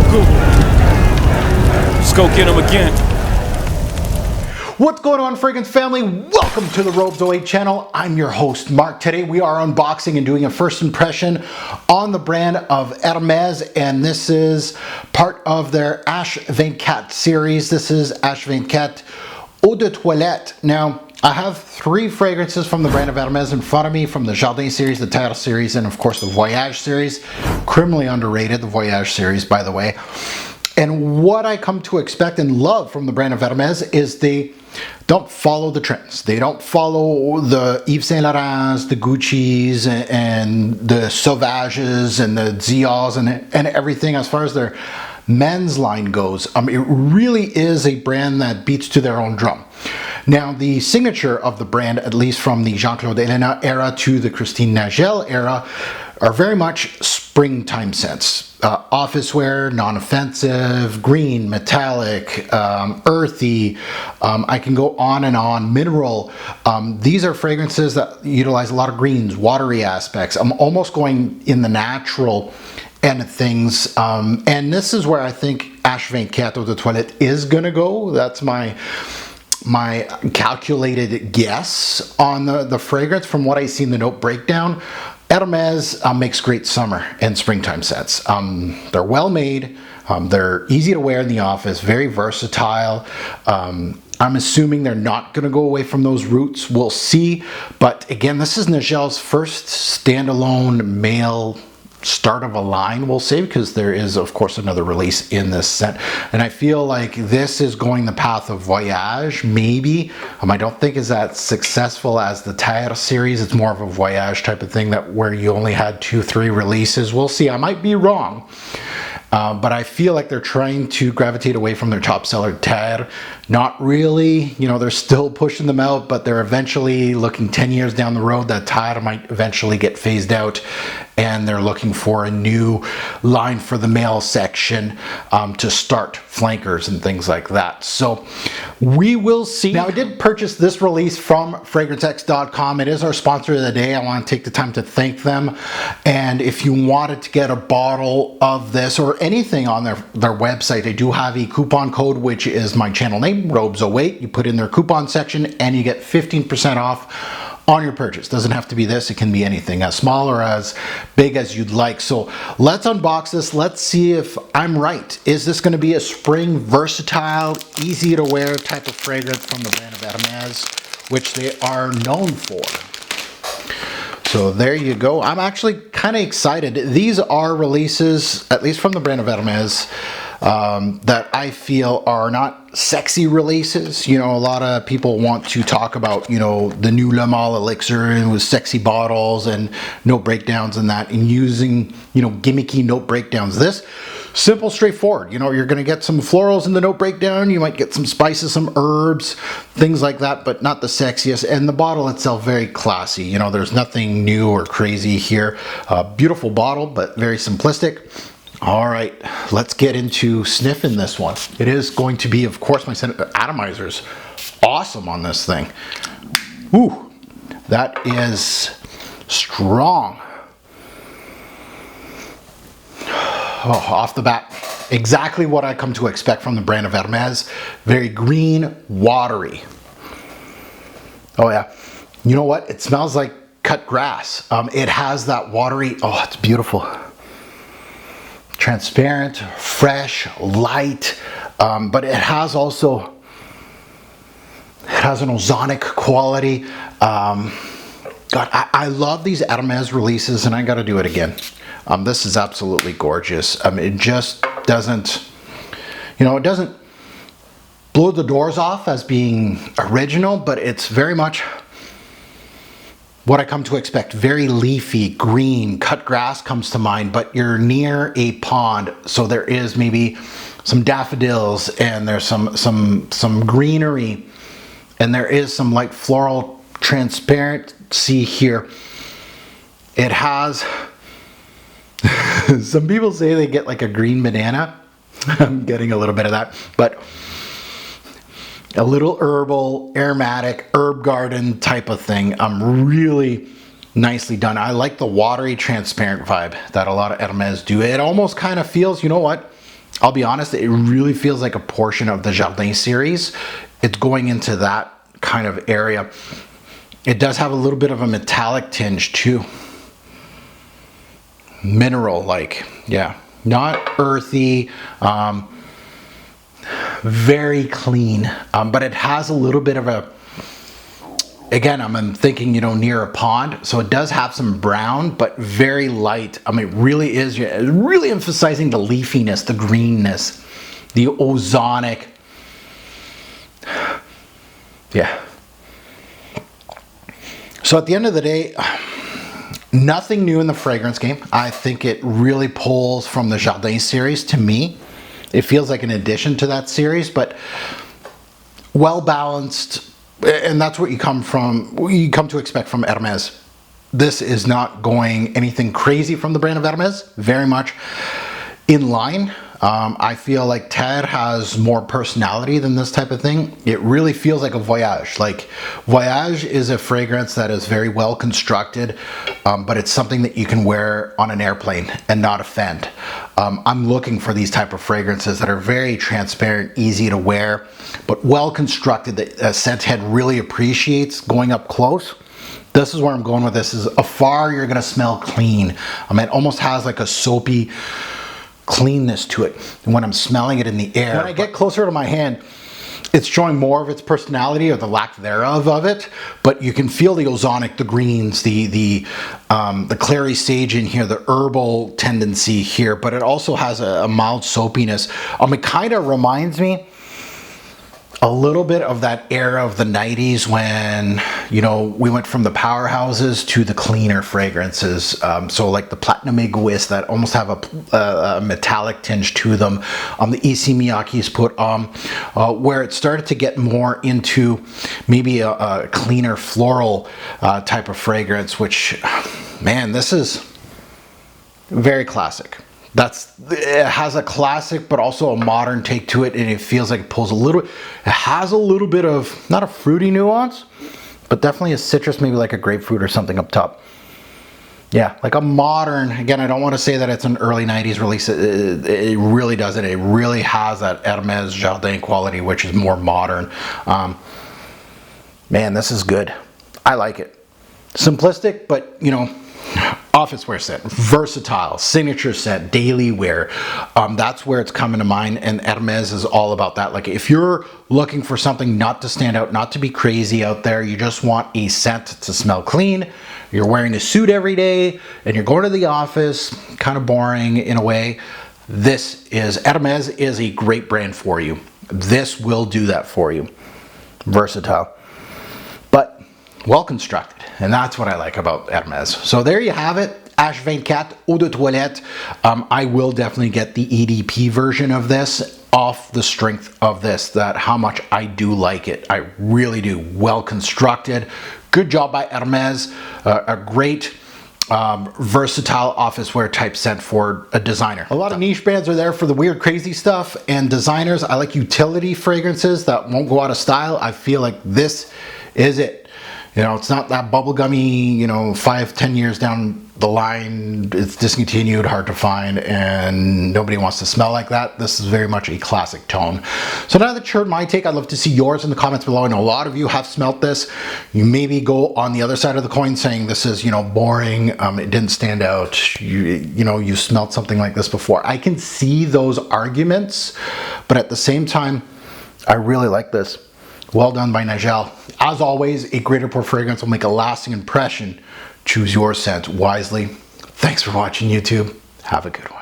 Google. Let's go get him again. What's going on, fragrance family? Welcome to the Robes 08 channel. I'm your host, Mark. Today we are unboxing and doing a first impression on the brand of Hermes, and this is part of their H24 series. This is H24 Eau de Toilette. Now, I have three fragrances from the brand of Hermes in front of me, from the Jardin series, the Terre series, and of course the Voyage series. Criminally underrated, the Voyage series, by the way. And what I come to expect and love from the brand of Hermes is they don't follow the trends. They don't follow the Yves Saint Laurents, the Gucci's, and the Sauvages, and the Dior's, and everything as far as their men's line goes. It really is a brand that beats to their own drum. Now, the signature of the brand, at least from the Jean-Claude Ellena era to the Christine Nagel era, are very much springtime scents. Office wear, non-offensive, green, metallic, earthy, I can go on and on, mineral. These are fragrances that utilize a lot of greens, watery aspects. I'm almost going in the natural end of things. And this is where I think H24 Eau de Toilette is gonna go. That's my calculated guess on the fragrance. From what I see in the note breakdown, Hermes makes great summer and springtime scents. They're well made, they're easy to wear in the office, very versatile. I'm assuming they're not going to go away from those roots. We'll see. But again, this is Nagel's first standalone male start of a line, we'll say, because there is of course another release in this scent, and I feel like this is going the path of Voyage, maybe. I don't think is that successful as the Terre series. It's more of a Voyage type of thing, that where you only had 2-3 releases. We'll see, I might be wrong. But I feel like they're trying to gravitate away from their top seller Terre. Not really, you know, they're still pushing them out, but they're eventually looking 10 years down the road that Terre might eventually get phased out, and they're looking for a new line for the male section to start flankers and things like that. So we will see. Now, I did purchase this release from FragranceX.com. It is our sponsor of the day. I want to take the time to thank them. And if you wanted to get a bottle of this or anything on their website, they do have a coupon code, which is my channel name, Robes08. You put in their coupon section and you get 15% off on your purchase. Doesn't have to be this, it can be anything, as small or as big as you'd like. So let's unbox this. Let's see if I'm right. Is this going to be a spring versatile, easy to wear type of fragrance from the brand of Hermes, which they are known for? So there you go. I'm actually kind of excited. These are releases, at least from the brand of Hermes, that I feel are not sexy releases. You know, a lot of people want to talk about, you know, the new Le Male elixir and with sexy bottles and note breakdowns and that, and using, you know, gimmicky note breakdowns. This, simple, straightforward. You know, you're going to get some florals in the note breakdown. You might get some spices, some herbs, things like that, but not the sexiest. And the bottle itself, very classy. You know, there's nothing new or crazy here. Beautiful bottle, but very simplistic. All right, let's get into sniffing this one. It is going to be, of course, my atomizer's awesome on this thing. Ooh, that is strong. Oh, off the bat, exactly what I come to expect from the brand of Hermes. Very green, watery. Oh yeah, you know what? It smells like cut grass. It has that watery, oh, it's beautiful. Transparent, fresh, light, but it has also, it has an ozonic quality. God, I love these Hermes releases, and I got to do it again. This is absolutely gorgeous. It just doesn't, you know, it doesn't blow the doors off as being original, but it's very much what I come to expect. Very leafy, green, cut grass comes to mind, but you're near a pond, so there is maybe some daffodils, and there's some greenery, and there is some light floral transparency here. It has, some people say they get like a green banana. I'm getting a little bit of that, but a little herbal, aromatic, herb garden type of thing. Really nicely done. I like the watery, transparent vibe that a lot of Hermes do. It almost kind of feels, you know what? I'll be honest, it really feels like a portion of the Jardin series. It's going into that kind of area. It does have a little bit of a metallic tinge too. Mineral like, yeah. Not earthy, very clean, but it has a little bit of a, again, I'm thinking, you know, near a pond, so it does have some brown, but very light. I mean, it really is really emphasizing the leafiness, the greenness, the ozonic. Yeah. So at the end of the day, nothing new in the fragrance game. I think it really pulls from the Jardin series to me. It feels like an addition to that series, but well balanced, and that's what you come to expect from Hermes. This is not going anything crazy from the brand of Hermes, very much in line. I feel like Terre has more personality than this type of thing. It really feels like a Voyage. Like Voyage is a fragrance that is very well constructed, but it's something that you can wear on an airplane and not offend. I'm looking for these type of fragrances that are very transparent, easy to wear, but well constructed, that a scent head really appreciates going up close. This is where I'm going with this. Is afar you're gonna smell clean. I mean, it almost has like a soapy cleanness to it when I'm smelling it in the air. When I get closer to my hand, it's showing more of its personality, or the lack thereof of it, but you can feel the ozonic, the greens, the clary sage in here, the herbal tendency here, but it also has a mild soapiness. It kind of reminds me a little bit of that era of the 90s when, you know, we went from the powerhouses to the cleaner fragrances. So like the Platinum Egoist that almost have a metallic tinge to them. The EC Miyake's put on, where it started to get more into maybe a cleaner floral type of fragrance, which, man, this is very classic. It has a classic but also a modern take to it, and it feels like it pulls it has a little bit of, not a fruity nuance, but definitely a citrus, maybe like a grapefruit or something up top. Yeah, like a modern, again, I don't want to say that it's an early 90s release. It really doesn't. It really has that Hermes Jardin quality, which is more modern. Man, this is good. I like it. Simplistic, but, you know, office wear scent, versatile, signature scent, daily wear. That's where it's coming to mind, and Hermes is all about that. Like if you're looking for something not to stand out, not to be crazy out there, you just want a scent to smell clean, you're wearing a suit every day, and you're going to the office, kind of boring in a way, Hermes is a great brand for you. This will do that for you. Versatile, but well constructed. And that's what I like about Hermes. So there you have it. H24 Eau de Toilette. I will definitely get the EDP version of this off the strength of this, that how much I do like it. I really do. Well constructed. Good job by Hermes. A great versatile office wear type scent for a designer. A lot of niche brands are there for the weird crazy stuff, and designers, I like utility fragrances that won't go out of style. I feel like this is it. You know, it's not that bubblegummy, you know, 5-10 years down the line, it's discontinued, hard to find, and nobody wants to smell like that. This is very much a classic tone. So now that you heard my take, I'd love to see yours in the comments below. I know a lot of you have smelt this. You maybe go on the other side of the coin saying this is, you know, boring, it didn't stand out, you know, you smelled something like this before. I can see those arguments, but at the same time, I really like this. Well done by Nigel. As always, a great pour fragrance will make a lasting impression. Choose your scent wisely. Thanks for watching, YouTube. Have a good one.